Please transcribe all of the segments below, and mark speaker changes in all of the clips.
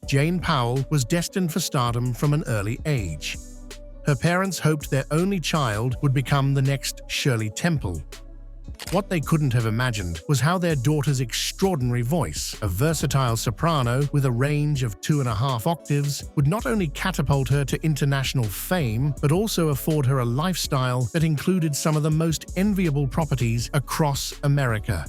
Speaker 1: Jane Powell was destined for stardom from an early age. Her parents hoped their only child would become the next Shirley Temple. What they couldn't have imagined was how their daughter's extraordinary voice, a versatile soprano with a range of 2.5 octaves, would not only catapult her to international fame, but also afford her a lifestyle that included some of the most enviable properties across America.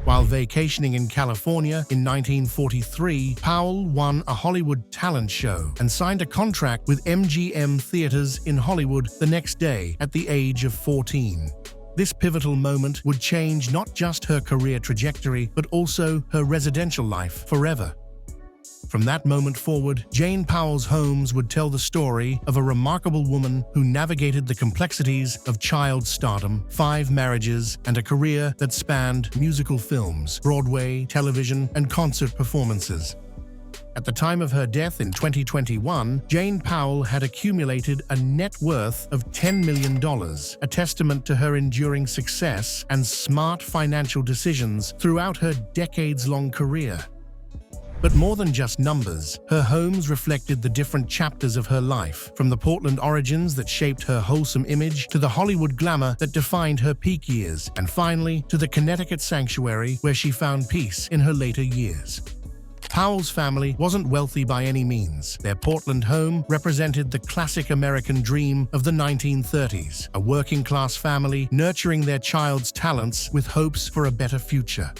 Speaker 1: While vacationing in California in 1943, Powell won a Hollywood talent show and signed a contract with MGM Theaters in Hollywood the next day at the age of 14. This pivotal moment would change not just her career trajectory, but also her residential life forever. From that moment forward, Jane Powell's homes would tell the story of a remarkable woman who navigated the complexities of child stardom, 5 marriages, and a career that spanned musical films, Broadway, television, and concert performances. At the time of her death in 2021, Jane Powell had accumulated a net worth of $10 million, a testament to her enduring success and smart financial decisions throughout her decades-long career. But more than just numbers, her homes reflected the different chapters of her life, from the Portland origins that shaped her wholesome image to the Hollywood glamour that defined her peak years, and finally to the Connecticut sanctuary where she found peace in her later years. Powell's family wasn't wealthy by any means. Their Portland home represented the classic American dream of the 1930s, a working-class family nurturing their child's talents with hopes for a better future.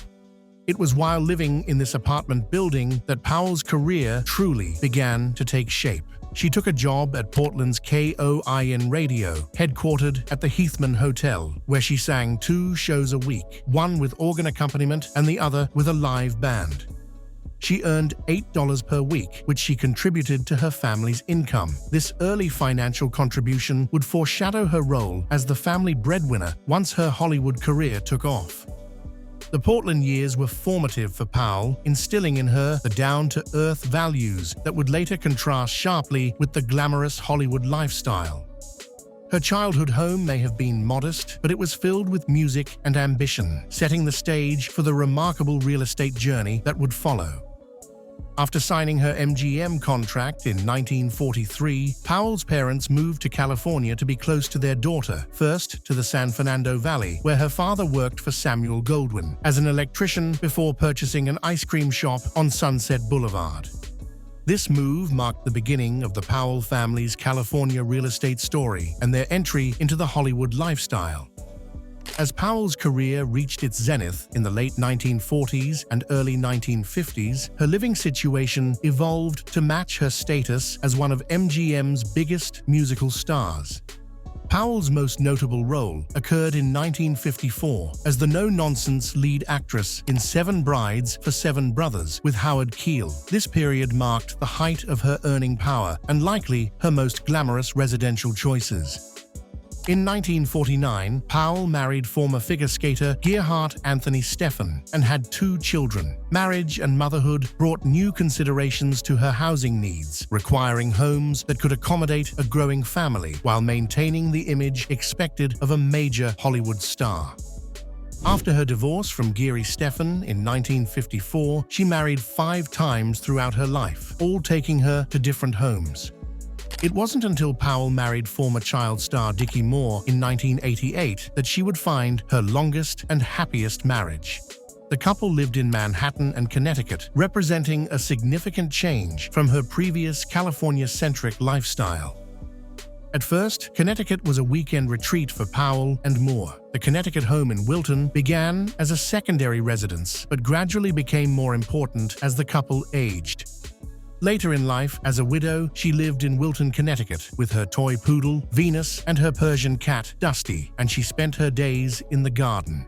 Speaker 1: It was while living in this apartment building that Powell's career truly began to take shape. She took a job at Portland's KOIN Radio, headquartered at the Heathman Hotel, where she sang 2 shows a week, one with organ accompaniment and the other with a live band. She earned $8 per week, which she contributed to her family's income. This early financial contribution would foreshadow her role as the family breadwinner once her Hollywood career took off. The Portland years were formative for Powell, instilling in her the down-to-earth values that would later contrast sharply with the glamorous Hollywood lifestyle. Her childhood home may have been modest, but it was filled with music and ambition, setting the stage for the remarkable real estate journey that would follow. After signing her MGM contract in 1943, Powell's parents moved to California to be close to their daughter, first to the San Fernando Valley, where her father worked for Samuel Goldwyn as an electrician before purchasing an ice cream shop on Sunset Boulevard. This move marked the beginning of the Powell family's California real estate story and their entry into the Hollywood lifestyle. As Powell's career reached its zenith in the late 1940s and early 1950s, her living situation evolved to match her status as one of MGM's biggest musical stars. Powell's most notable role occurred in 1954 as the no-nonsense lead actress in 7 Brides for 7 Brothers with Howard Keel. This period marked the height of her earning power and likely her most glamorous residential choices. In 1949, Powell married former figure skater Gerhard Anthony Steffen and had 2 children. Marriage and motherhood brought new considerations to her housing needs, requiring homes that could accommodate a growing family while maintaining the image expected of a major Hollywood star. After her divorce from Geary Steffen in 1954, she married 5 times throughout her life, all taking her to different homes. It wasn't until Powell married former child star Dickie Moore in 1988 that she would find her longest and happiest marriage. The couple lived in Manhattan and Connecticut, representing a significant change from her previous California-centric lifestyle. At first, Connecticut was a weekend retreat for Powell and Moore. The Connecticut home in Wilton began as a secondary residence, but gradually became more important as the couple aged. Later in life, as a widow, she lived in Wilton, Connecticut, with her toy poodle, Venus, and her Persian cat, Dusty, and she spent her days in the garden.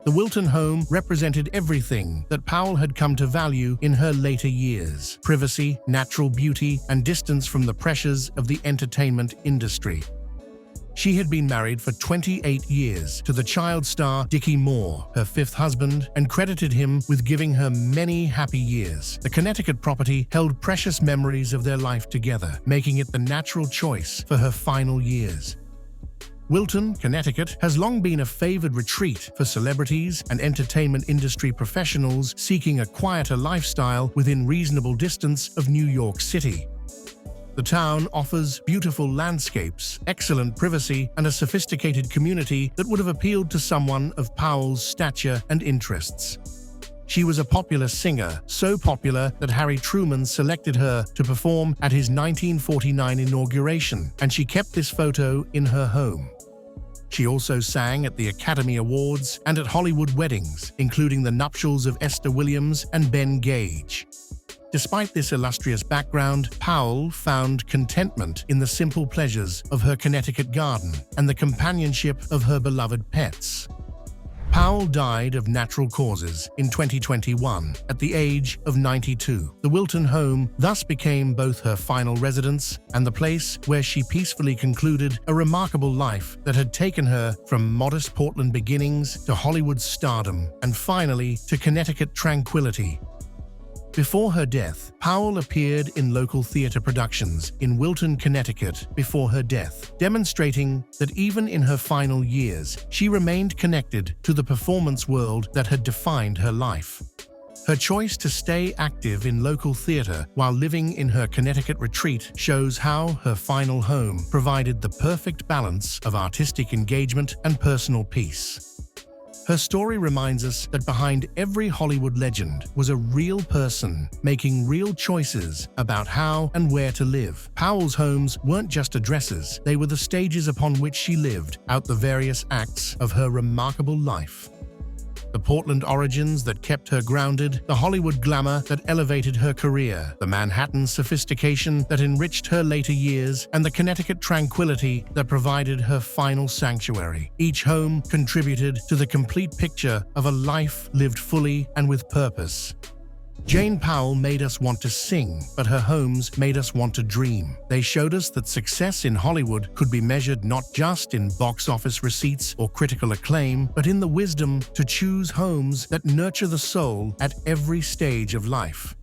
Speaker 1: The Wilton home represented everything that Powell had come to value in her later years: privacy, natural beauty, and distance from the pressures of the entertainment industry. She had been married for 28 years to the child star Dickie Moore, her 5th husband, and credited him with giving her many happy years. The Connecticut property held precious memories of their life together, making it the natural choice for her final years. Wilton, Connecticut, has long been a favored retreat for celebrities and entertainment industry professionals seeking a quieter lifestyle within reasonable distance of New York City. The town offers beautiful landscapes, excellent privacy, and a sophisticated community that would have appealed to someone of Powell's stature and interests. She was a popular singer, so popular that Harry Truman selected her to perform at his 1949 inauguration, and she kept this photo in her home. She also sang at the Academy Awards and at Hollywood weddings, including the nuptials of Esther Williams and Ben Gage. Despite this illustrious background, Powell found contentment in the simple pleasures of her Connecticut garden and the companionship of her beloved pets. Powell died of natural causes in 2021 at the age of 92. The Wilton home thus became both her final residence and the place where she peacefully concluded a remarkable life that had taken her from modest Portland beginnings to Hollywood stardom and finally to Connecticut tranquility. Before her death, Powell appeared in local theater productions in Wilton, Connecticut before her death, demonstrating that even in her final years, she remained connected to the performance world that had defined her life. Her choice to stay active in local theater while living in her Connecticut retreat shows how her final home provided the perfect balance of artistic engagement and personal peace. Her story reminds us that behind every Hollywood legend was a real person making real choices about how and where to live. Powell's homes weren't just addresses, they were the stages upon which she lived out the various acts of her remarkable life. The Portland origins that kept her grounded, the Hollywood glamour that elevated her career, the Manhattan sophistication that enriched her later years, and the Connecticut tranquility that provided her final sanctuary. Each home contributed to the complete picture of a life lived fully and with purpose. Jane Powell made us want to sing, but her homes made us want to dream. They showed us that success in Hollywood could be measured not just in box office receipts or critical acclaim, but in the wisdom to choose homes that nurture the soul at every stage of life.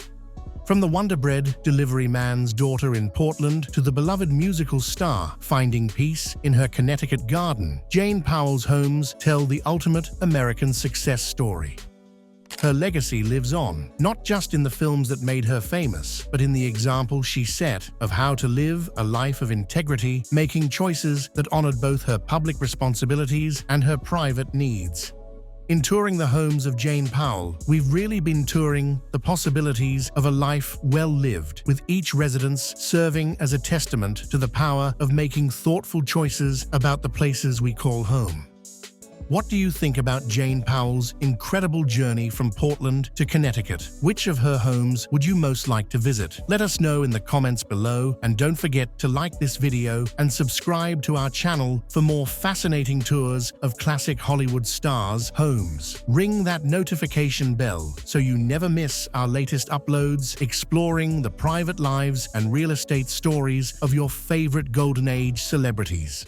Speaker 1: From the Wonder-Bread delivery man's daughter in Portland to the beloved musical star finding peace in her Connecticut garden, Jane Powell's homes tell the ultimate American success story. Her legacy lives on, not just in the films that made her famous, but in the example she set of how to live a life of integrity, making choices that honored both her public responsibilities and her private needs. In touring the homes of Jane Powell, we've really been touring the possibilities of a life well lived, with each residence serving as a testament to the power of making thoughtful choices about the places we call home. What do you think about Jane Powell's incredible journey from Portland to Connecticut? Which of her homes would you most like to visit? Let us know in the comments below, and don't forget to like this video and subscribe to our channel for more fascinating tours of classic Hollywood stars' homes. Ring that notification bell so you never miss our latest uploads exploring the private lives and real estate stories of your favorite Golden Age celebrities.